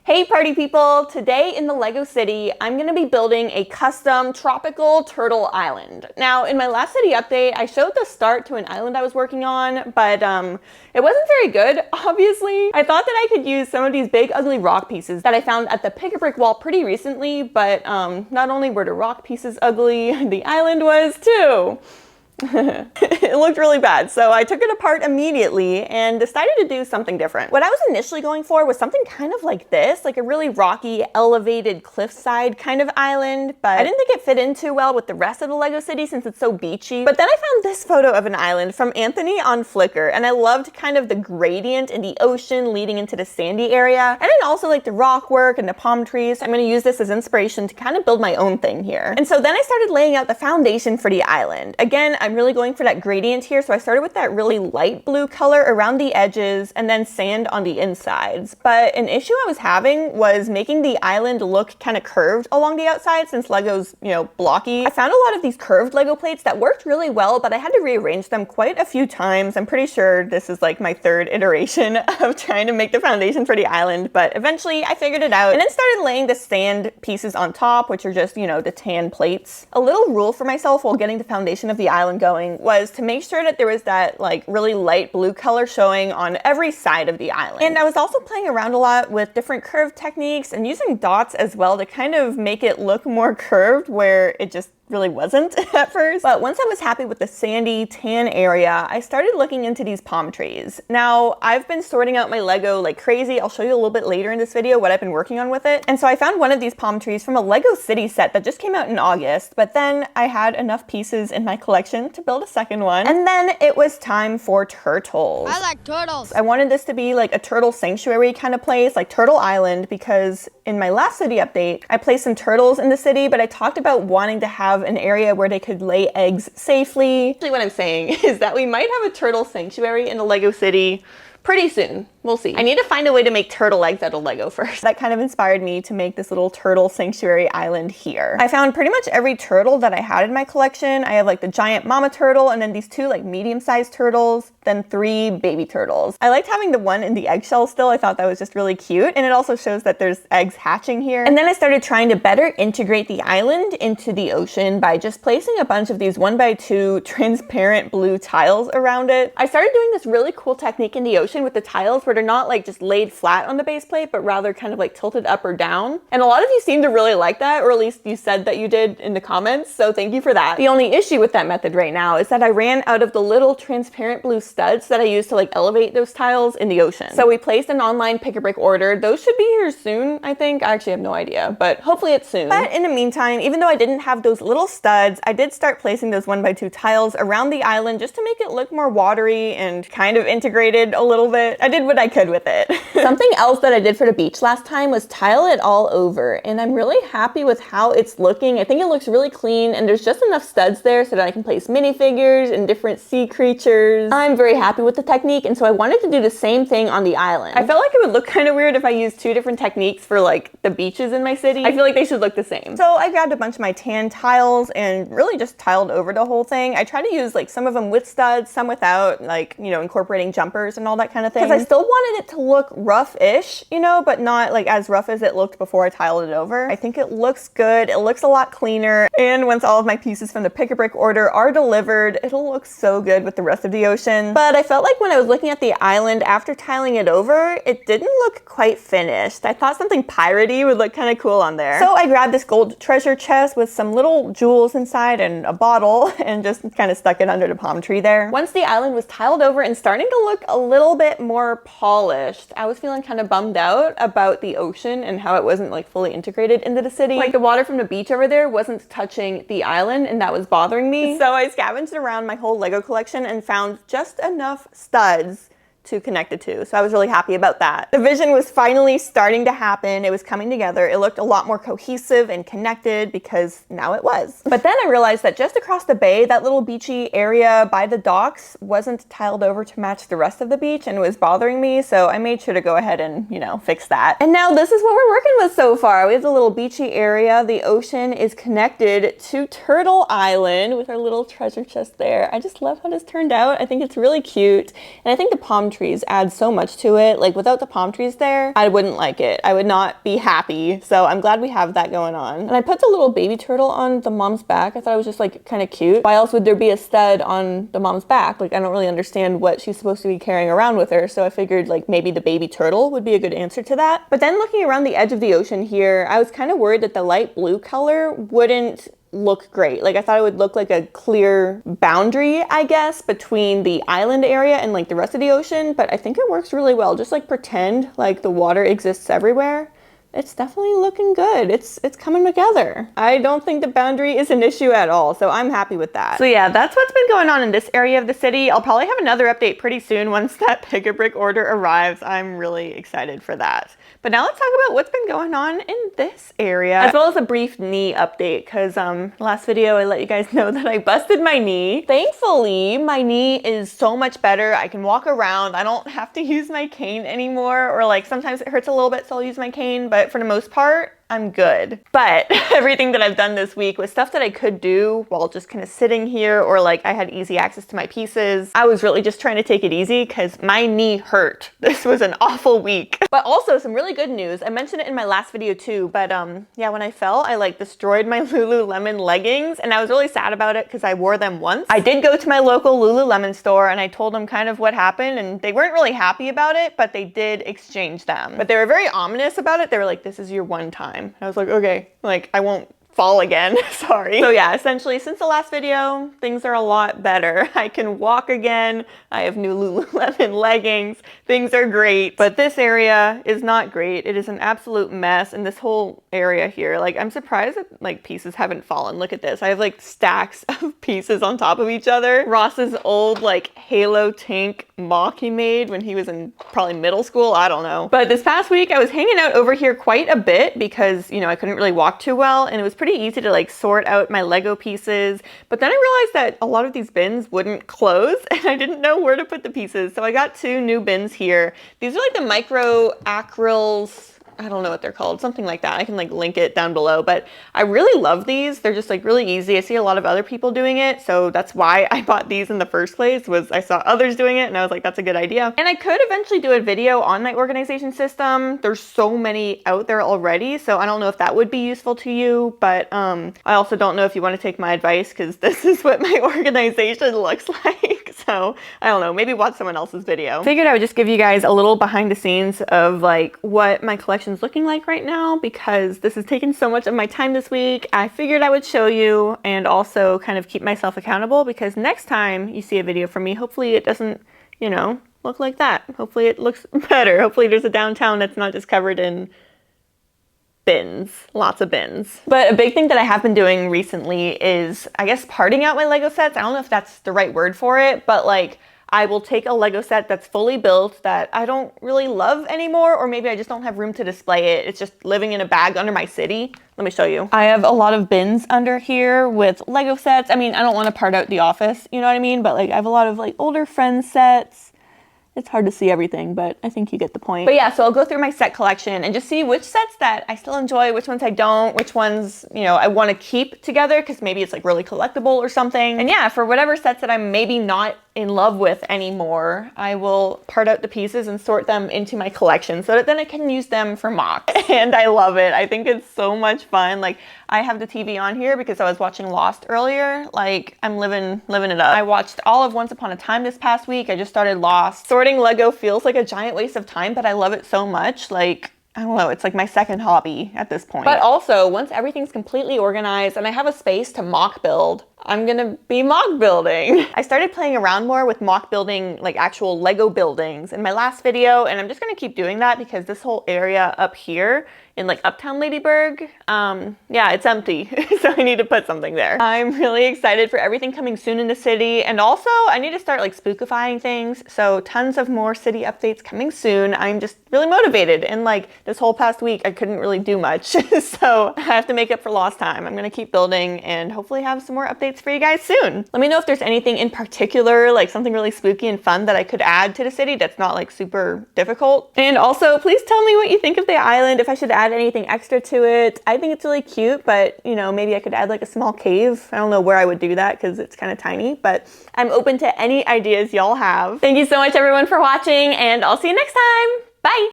Hey party people! Today in the LEGO City, I'm going to be building a custom tropical turtle island. Now, in my last city update, I showed the start to an island I was working on, but it wasn't very good, obviously. I thought that I could use some of these big ugly rock pieces that I found at the pick-a-brick wall pretty recently, but not only were the rock pieces ugly, the island was too. It looked really bad, so I took it apart immediately and decided to do something different. What I was initially going for was something kind of like this, like a really rocky, elevated cliffside kind of island, but I didn't think it fit in too well with the rest of the LEGO City since it's so beachy. But then I found this photo of an island from Anthony on Flickr, and I loved kind of the gradient in the ocean leading into the sandy area, and I also like the rock work and the palm trees. I'm going to use this as inspiration to kind of build my own thing here. And so then I started laying out the foundation for the island. Again, I'm really going for that gradient here, so I started with that really light blue color around the edges and then sand on the insides. But an issue I was having was making the island look kind of curved along the outside since Lego's, blocky. I found a lot of these curved Lego plates that worked really well, but I had to rearrange them quite a few times. I'm pretty sure this is like my third iteration of trying to make the foundation for the island, but eventually I figured it out and then started laying the sand pieces on top, which are just, the tan plates. A little rule for myself while getting the foundation of the island going was to make sure that there was that like really light blue color showing on every side of the island. And I was also playing around a lot with different curve techniques and using dots as well to kind of make it look more curved where it just really wasn't at first. But once I was happy with the sandy tan area, I started looking into these palm trees. Now, I've been sorting out my Lego like crazy. I'll show you a little bit later in this video what I've been working on with it. And so I found one of these palm trees from a LEGO City set that just came out in August, but then I had enough pieces in my collection to build a second one. And then it was time for turtles. I like turtles. I wanted this to be like a turtle sanctuary kind of place, like Turtle Island, because in my last city update, I placed some turtles in the city, but I talked about wanting to have an area where they could lay eggs safely. Actually, what I'm saying is that we might have a turtle sanctuary in the LEGO City pretty soon. We'll see. I need to find a way to make turtle eggs out of Lego first. That kind of inspired me to make this little turtle sanctuary island here. I found pretty much every turtle that I had in my collection. I have like the giant mama turtle and then these two like medium-sized turtles, then 3 baby turtles. I liked having the one in the eggshell still. I thought that was just really cute. And it also shows that there's eggs hatching here. And then I started trying to better integrate the island into the ocean by just placing a bunch of these 1x2 transparent blue tiles around it. I started doing this really cool technique in the ocean with the tiles where they're not like just laid flat on the base plate, but rather kind of like tilted up or down. And a lot of you seem to really like that, or at least you said that you did in the comments, so thank you for that. The only issue with that method right now is that I ran out of the little transparent blue studs that I used to like elevate those tiles in the ocean. So we placed an online pick-a-brick order. Those should be here soon, I think. I actually have no idea, but hopefully it's soon. But in the meantime, even though I didn't have those little studs, I did start placing those 1x2 tiles around the island just to make it look more watery and kind of integrated a little bit. I did what I could with it. Something else that I did for the beach last time was tile it all over, and I'm really happy with how it's looking. I think it looks really clean, and there's just enough studs there so that I can place minifigures and different sea creatures. I'm very happy with the technique, and so I wanted to do the same thing on the island. I felt like it would look kind of weird if I used 2 different techniques for like the beaches in my city. I feel like they should look the same. So I grabbed a bunch of my tan tiles and really just tiled over the whole thing. I tried to use like some of them with studs, some without, like, incorporating jumpers and all that kind of thing. Because I still wanted it to look rough-ish, but not like as rough as it looked before I tiled it over. I think it looks good. It looks a lot cleaner. And once all of my pieces from the pick-a-brick order are delivered, it'll look so good with the rest of the ocean. But I felt like when I was looking at the island after tiling it over, it didn't look quite finished. I thought something piratey would look kind of cool on there. So I grabbed this gold treasure chest with some little jewels inside and a bottle and just kind of stuck it under the palm tree there. Once the island was tiled over and starting to look a little bit more polished, I was feeling kind of bummed out about the ocean and how it wasn't like fully integrated into the city. Like the water from the beach over there wasn't touching the island, and that was bothering me. So I scavenged around my whole Lego collection and found just enough studs to connect it to. So I was really happy about that. The vision was finally starting to happen. It was coming together. It looked a lot more cohesive and connected because now it was. But then I realized that just across the bay, that little beachy area by the docks wasn't tiled over to match the rest of the beach, and it was bothering me. So I made sure to go ahead and, fix that. And now this is what we're working with so far. We have the little beachy area. The ocean is connected to Turtle Island with our little treasure chest there. I just love how this turned out. I think it's really cute. And I think the palm trees add so much to it. Like without the palm trees there, I wouldn't like it. I would not be happy. So I'm glad we have that going on. And I put the little baby turtle on the mom's back. I thought it was just like kind of cute. Why else would there be a stud on the mom's back? Like I don't really understand what she's supposed to be carrying around with her. So I figured like maybe the baby turtle would be a good answer to that. But then looking around the edge of the ocean here, I was kind of worried that the light blue color wouldn't look great. Like I thought it would look like a clear boundary, I guess, between the island area and like the rest of the ocean, but I think it works really well. Just like pretend like the water exists everywhere. It's definitely looking good. It's coming together. I don't think the boundary is an issue at all, so I'm happy with that. So yeah, that's what's been going on in this area of the city. I'll probably have another update pretty soon once that Pick-a-Brick order arrives. I'm really excited for that. But now let's talk about what's been going on in this area, as well as a brief knee update, because last video I let you guys know that I busted my knee. Thankfully, my knee is so much better. I can walk around. I don't have to use my cane anymore, or like sometimes it hurts a little bit, so I'll use my cane, but for the most part, I'm good. But everything that I've done this week was stuff that I could do while just kind of sitting here, or like I had easy access to my pieces. I was really just trying to take it easy because my knee hurt. This was an awful week. But also some really good news. I mentioned it in my last video too, but yeah, when I fell, I like destroyed my Lululemon leggings, and I was really sad about it because I wore them once. I did go to my local Lululemon store and I told them kind of what happened, and they weren't really happy about it, but they did exchange them. But they were very ominous about it. They were like, this is your one time. I was like, okay, like I won't fall again, sorry. So yeah, essentially since the last video, things are a lot better. I can walk again. I have new Lululemon leggings. Things are great, but this area is not great. It is an absolute mess. And this whole area here, like I'm surprised that like pieces haven't fallen. Look at this. I have like stacks of pieces on top of each other. Ross's old like Halo tank mock he made when he was in probably middle school. I don't know. But this past week I was hanging out over here quite a bit because, you know, I couldn't really walk too well, and it was pretty easy to like sort out my Lego pieces. But then I realized that a lot of these bins wouldn't close and I didn't know where to put the pieces. So I got 2 new bins here. These are like the micro acryls. I don't know what they're called, something like that. I can like link it down below, but I really love these. They're just like really easy. I see a lot of other people doing it, so that's why I bought these in the first place, was I saw others doing it and I was like, that's a good idea. And I could eventually do a video on my organization system. There's so many out there already, so I don't know if that would be useful to you, but I also don't know if you want to take my advice, because this is what my organization looks like. So I don't know, maybe watch someone else's video. Figured I would just give you guys a little behind the scenes of like what my collection looking like right now, because this has taken so much of my time this week. I figured I would show you and also kind of keep myself accountable, because next time you see a video from me, hopefully it doesn't, you know, look like that. Hopefully it looks better. Hopefully there's a downtown that's not just covered in bins, lots of bins. But a big thing that I have been doing recently is, I guess, parting out my Lego sets. I don't know if that's the right word for it, but like I will take a Lego set that's fully built that I don't really love anymore, or maybe I just don't have room to display it. It's just living in a bag under my city. Let me show you. I have a lot of bins under here with Lego sets. I mean, I don't want to part out the office, you know what I mean? But like I have a lot of like older friends sets. It's hard to see everything, but I think you get the point. But yeah, so I'll go through my set collection and just see which sets that I still enjoy, which ones I don't, which ones, you know, I want to keep together because maybe it's like really collectible or something. And yeah, for whatever sets that I'm maybe not in love with anymore, I will part out the pieces and sort them into my collection so that then I can use them for MOCs. And I love it. I think it's so much fun. Like I have the TV on here because I was watching Lost earlier. Like I'm living it up. I watched all of Once Upon a Time this past week. I just started Lost. Sorting Lego feels like a giant waste of time, but I love it so much. Like, I don't know, it's like my second hobby at this point. But also, once everything's completely organized and I have a space to mock build, I'm gonna be mock building. I started playing around more with mock building, like actual Lego buildings in my last video, and I'm just gonna keep doing that because this whole area up here in like Uptown Ladyburg, yeah, it's empty. So I need to put something there. I'm really excited for everything coming soon in the city, and also I need to start like spookifying things. So tons of more city updates coming soon. I'm just really motivated, and like this whole past week I couldn't really do much. So I have to make up for lost time. I'm gonna keep building and hopefully have some more updates for you guys soon. Let me know if there's anything in particular, like something really spooky and fun that I could add to the city that's not like super difficult. And also please tell me what you think of the island, if I should add add anything extra to it. I think it's really cute, but you know, maybe I could add like a small cave. I don't know where I would do that because it's kind of tiny, but I'm open to any ideas y'all have. Thank you so much everyone for watching, and I'll see you next time. Bye!